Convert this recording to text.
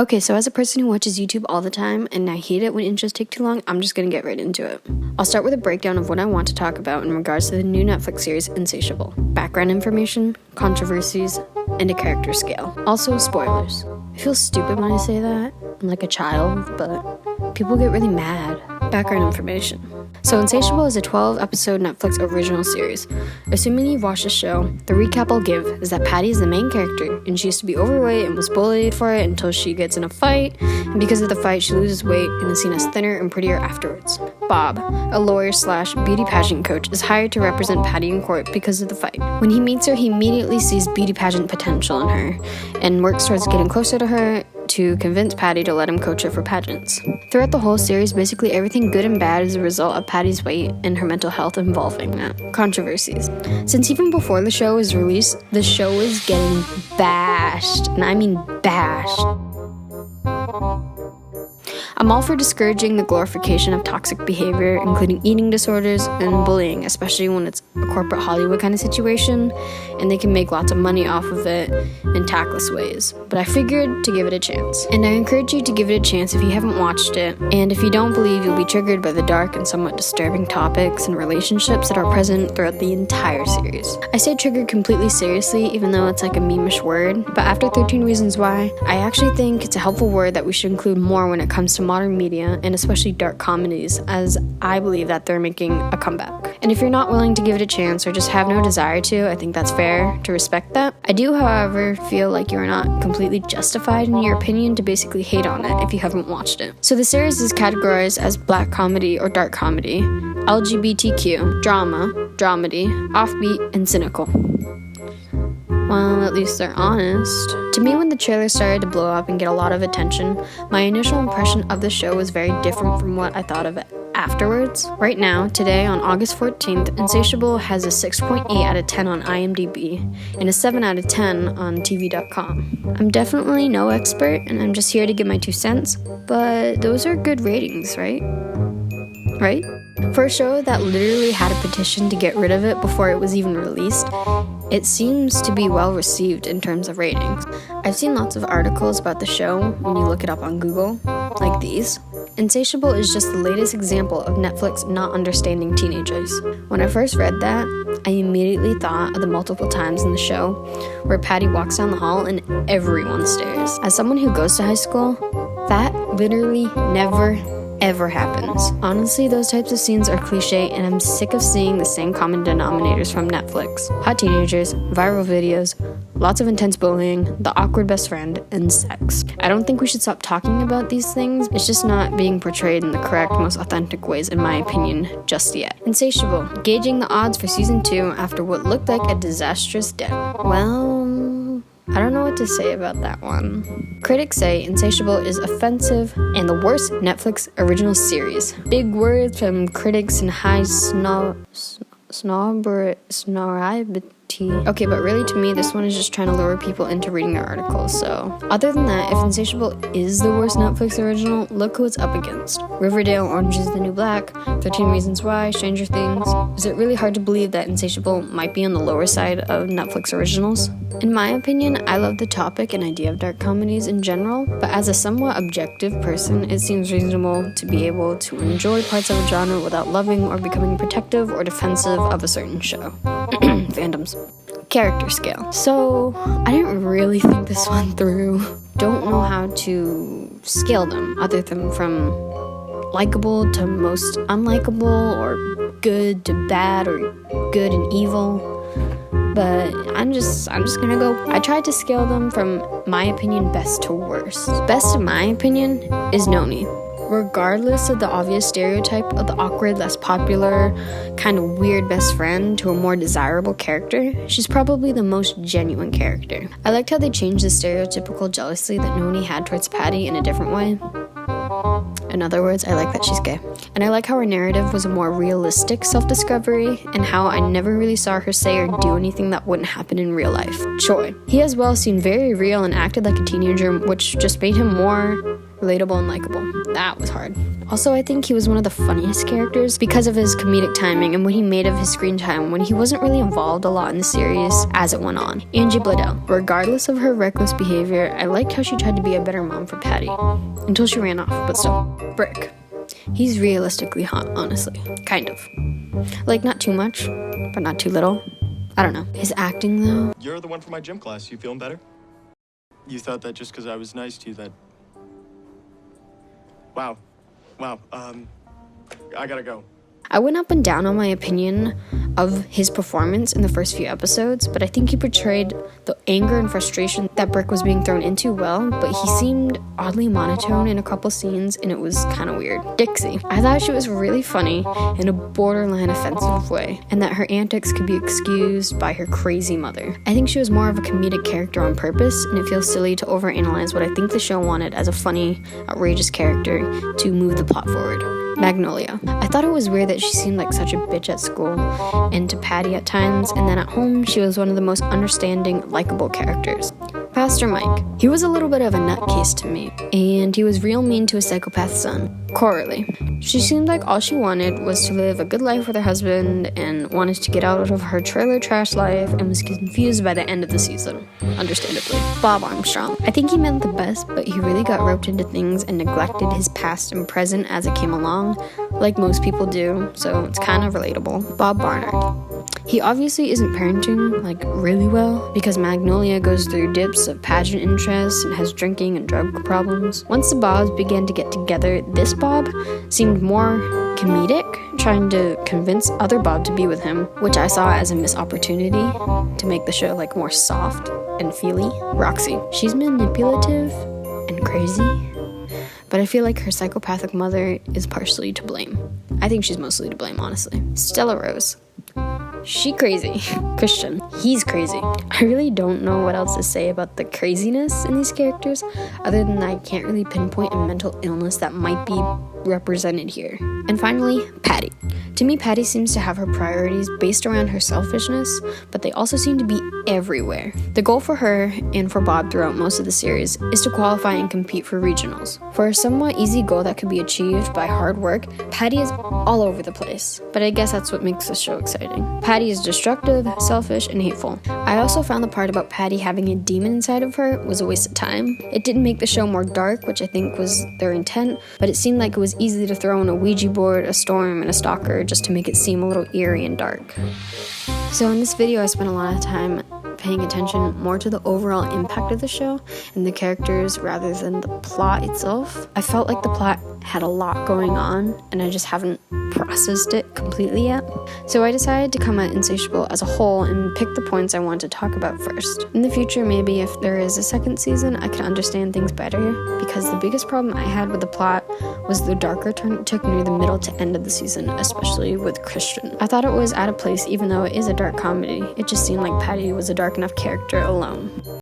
Okay, so as a person who watches YouTube all the time, and I hate it when intros take too long, I'm just gonna get right into it. I'll start with a breakdown of what I want to talk about in regards to the new Netflix series Insatiable. Background information, controversies, and a character scale. Also, spoilers. I feel stupid when I say that. I'm like a child, but people get really mad. Background information. So Insatiable is a 12-episode Netflix original series. Assuming you've watched the show, the recap I'll give is that Patty is the main character, and she used to be overweight and was bullied for it until she gets in a fight, and because of the fight, she loses weight and is seen as thinner and prettier afterwards. Bob, a lawyer/beauty pageant coach, is hired to represent Patty in court because of the fight. When he meets her, he immediately sees beauty pageant potential in her, and works towards getting closer to her to convince Patty to let him coach her for pageants. Throughout the whole series, basically everything good and bad is a result of Patty's weight and her mental health involving that. Controversies. Since even before the show was released, the show is getting bashed, and I mean bashed. I'm all for discouraging the glorification of toxic behavior, including eating disorders and bullying, especially when it's a corporate Hollywood kind of situation, and they can make lots of money off of it in tactless ways. But I figured to give it a chance. And I encourage you to give it a chance if you haven't watched it, and if you don't believe you'll be triggered by the dark and somewhat disturbing topics and relationships that are present throughout the entire series. I say triggered completely seriously, even though it's like a meme-ish word, but after 13 Reasons Why, I actually think it's a helpful word that we should include more when it comes to modern media, and especially dark comedies, as I believe that they're making a comeback. And if you're not willing to give it a chance or just have no desire to, I think that's fair to respect that. I do, however, feel like you're not completely justified in your opinion to basically hate on it if you haven't watched it. So the series is categorized as black comedy or dark comedy, LGBTQ, drama, dramedy, offbeat, and cynical. Well, at least they're honest. To me, when the trailer started to blow up and get a lot of attention, my initial impression of the show was very different from what I thought of it afterwards. Right now, today, on August 14th, Insatiable has a 6.8 out of 10 on IMDb and a 7 out of 10 on TV.com. I'm definitely no expert, and I'm just here to give my 2 cents, but those are good ratings, right? Right? For a show that literally had a petition to get rid of it before it was even released, it seems to be well received in terms of ratings. I've seen lots of articles about the show when you look it up on Google, like these. Insatiable is just the latest example of Netflix not understanding teenagers. When I first read that, I immediately thought of the multiple times in the show where Patty walks down the hall and everyone stares. As someone who goes to high school, that literally never ever happens. Honestly, those types of scenes are cliche, and I'm sick of seeing the same common denominators from Netflix. Hot teenagers, viral videos, lots of intense bullying, the awkward best friend, and sex. I don't think we should stop talking about these things. It's just not being portrayed in the correct, most authentic ways, in my opinion, just yet. Insatiable, gauging the odds for season 2 after what looked like a disastrous death. Well, I don't know what to say about that one. Critics say Insatiable is offensive and the worst Netflix original series. Big words from critics and high snobbery. Okay, but really to me, this one is just trying to lure people into reading their articles, so. Other than that, if Insatiable is the worst Netflix original, look who it's up against. Riverdale, Orange is the New Black, 13 Reasons Why, Stranger Things. Is it really hard to believe that Insatiable might be on the lower side of Netflix originals? In my opinion, I love the topic and idea of dark comedies in general, but as a somewhat objective person, it seems reasonable to be able to enjoy parts of a genre without loving or becoming protective or defensive of a certain show. Fandoms. Character scale. So, I didn't really think this one through. Don't know how to scale them, other than from likable to most unlikable, or good to bad, or good and evil. But I'm just gonna go. I tried to scale them from my opinion best to worst. Best in my opinion is Noni. Regardless of the obvious stereotype of the awkward, less popular, kind of weird best friend to a more desirable character, she's probably the most genuine character. I liked how they changed the stereotypical jealousy that Noni had towards Patty in a different way. In other words, I like that she's gay. And I like how her narrative was a more realistic self-discovery, and how I never really saw her say or do anything that wouldn't happen in real life. Choi. He as well seemed very real and acted like a teenager, which just made him more relatable and likable. That was hard. Also, I think he was one of the funniest characters because of his comedic timing and what he made of his screen time when he wasn't really involved a lot in the series as it went on. Angie Bladell. Regardless of her reckless behavior, I liked how she tried to be a better mom for Patty. Until she ran off, but still. Brick. He's realistically hot, honestly. Kind of. Like, not too much, but not too little. I don't know. His acting, though. You're the one from my gym class. You feeling better? You thought that just because I was nice to you that... Wow. I gotta go. I went up and down on my opinion of his performance in the first few episodes, but I think he portrayed the anger and frustration that Brick was being thrown into well, but he seemed oddly monotone in a couple scenes, and it was kind of weird. Dixie. I thought she was really funny in a borderline offensive way, and that her antics could be excused by her crazy mother. I think she was more of a comedic character on purpose, and it feels silly to overanalyze what I think the show wanted as a funny, outrageous character to move the plot forward. Magnolia. I thought it was weird that she seemed like such a bitch at school and to Patty at times, and then at home she was one of the most understanding, likable characters. Pastor Mike. He was a little bit of a nutcase to me, and he was real mean to his psychopath son. Coralie. She seemed like all she wanted was to live a good life with her husband and wanted to get out of her trailer trash life and was confused by the end of the season. Understandably. Bob Armstrong. I think he meant the best, but he really got roped into things and neglected his past and present as it came along, like most people do, so it's kind of relatable. Bob Barnard. He obviously isn't parenting, like, really well, because Magnolia goes through dips of pageant interests and has drinking and drug problems. Once the Bobs began to get together, this Bob seemed more comedic, trying to convince other Bob to be with him, which I saw as a missed opportunity to make the show, like, more soft and feely. Roxy. She's manipulative and crazy, but I feel like her psychopathic mother is partially to blame. I think she's mostly to blame, honestly. Stella Rose. She crazy. Christian. He's crazy. I really don't know what else to say about the craziness in these characters, other than I can't really pinpoint a mental illness that might be represented here. And finally, Patty. To me, Patty seems to have her priorities based around her selfishness, but they also seem to be everywhere. The goal for her and for Bob throughout most of the series is to qualify and compete for regionals. For a somewhat easy goal that could be achieved by hard work, Patty is all over the place. But I guess that's what makes the show exciting. Patty is destructive, selfish, and hateful. I also found the part about Patty having a demon inside of her was a waste of time. It didn't make the show more dark, which I think was their intent, but it seemed like it was easy to throw in a Ouija board, a storm, and a stalker just to make it seem a little eerie and dark. So in this video, I spent a lot of time paying attention more to the overall impact of the show and the characters rather than the plot itself. I felt like the plot had a lot going on, and I just haven't processed it completely yet. So I decided to come at Insatiable as a whole and pick the points I want to talk about first. In the future, maybe if there is a second season, I can understand things better, because the biggest problem I had with the plot was the darker turn it took near the middle to end of the season, especially with Christian. I thought it was out of place even though it is a dark comedy. It just seemed like Patty was a dark enough character alone.